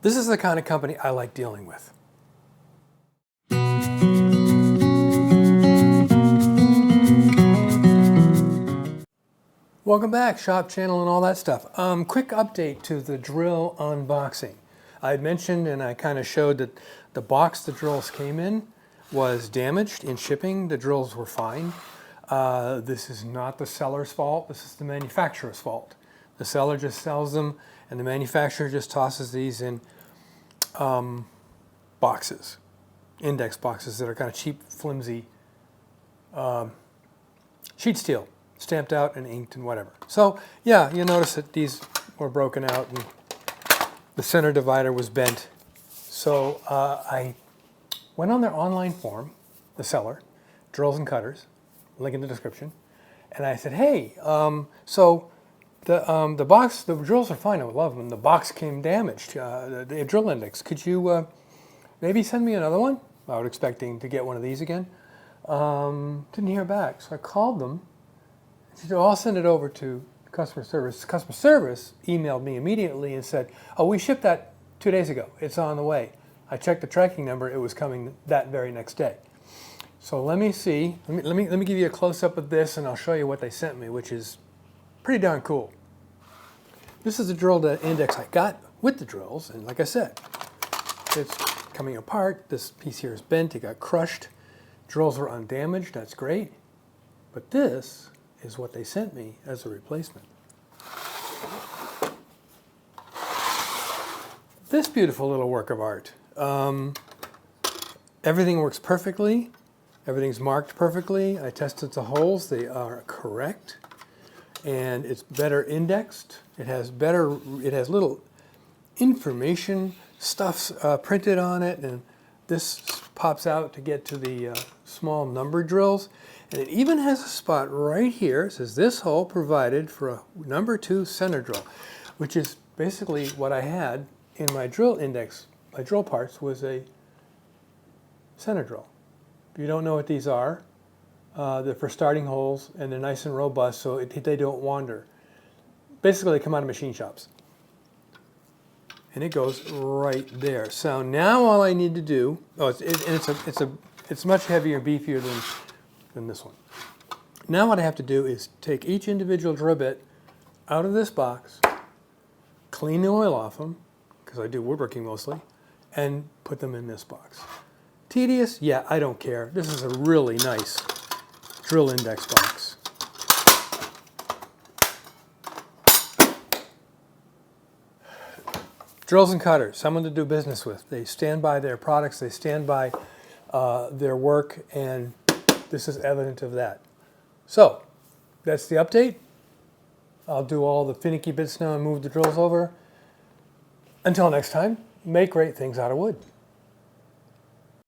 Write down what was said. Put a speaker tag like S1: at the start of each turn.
S1: This is the kind of company I like dealing with. Welcome back, shop channel and all that stuff. Quick update to the drill unboxing. I had mentioned and I kind of showed that the box the drills came in was damaged in shipping. The drills were fine. This is not the seller's fault. This is the manufacturer's fault. The seller just sells them and the manufacturer just tosses these in boxes, index boxes that are kind of cheap, flimsy sheet steel, stamped out and inked and whatever. So yeah, you notice that these were broken out and the center divider was bent. So I went on their online forum, the seller, DirllsAnd Cutters, link in the description, and I said, hey, so the box, the drills are fine, I love them. The box came damaged, the drill index. Could you maybe send me another one? I was expecting to get one of these again. Didn't hear back, so I called them. She said, oh, I'll send it over to customer service. Customer service emailed me immediately and said, oh, we shipped that 2 days ago. It's on the way. I checked the tracking number. It was coming that very next day. So let me see. Let me give you a close-up of this, and I'll show you what they sent me, which is pretty darn cool. This is the drill index I got with the drills, and like I said, it's coming apart. This piece here is bent. It got crushed. Drills are undamaged. That's great. But this is what they sent me as a replacement. This beautiful little work of art. Everything works perfectly. Everything's marked perfectly. I tested the holes. They are correct. And it's better indexed. It has little information stuff printed on it, and this pops out to get to the small number drills. And it even has a spot right here. It says this hole provided for a number 2 center drill, which is basically what I had in my drill index. My drill parts was a center drill. If you don't know what these are, they're for starting holes, and they're nice and robust so they don't wander. Basically, they come out of machine shops. And it goes right there. So now all I need to do, it's much heavier, beefier than this one. Now what I have to do is take each individual drill bit out of this box, clean the oil off them, because I do woodworking mostly, and put them in this box. Tedious? Yeah, I don't care. This is a really nice drill index box. DirllsAnd Cutters, someone to do business with. They stand by their products, they stand by their work, and this is evident of that. So, that's the update. I'll do all the finicky bits now and move the drills over. Until next time, make great things out of wood.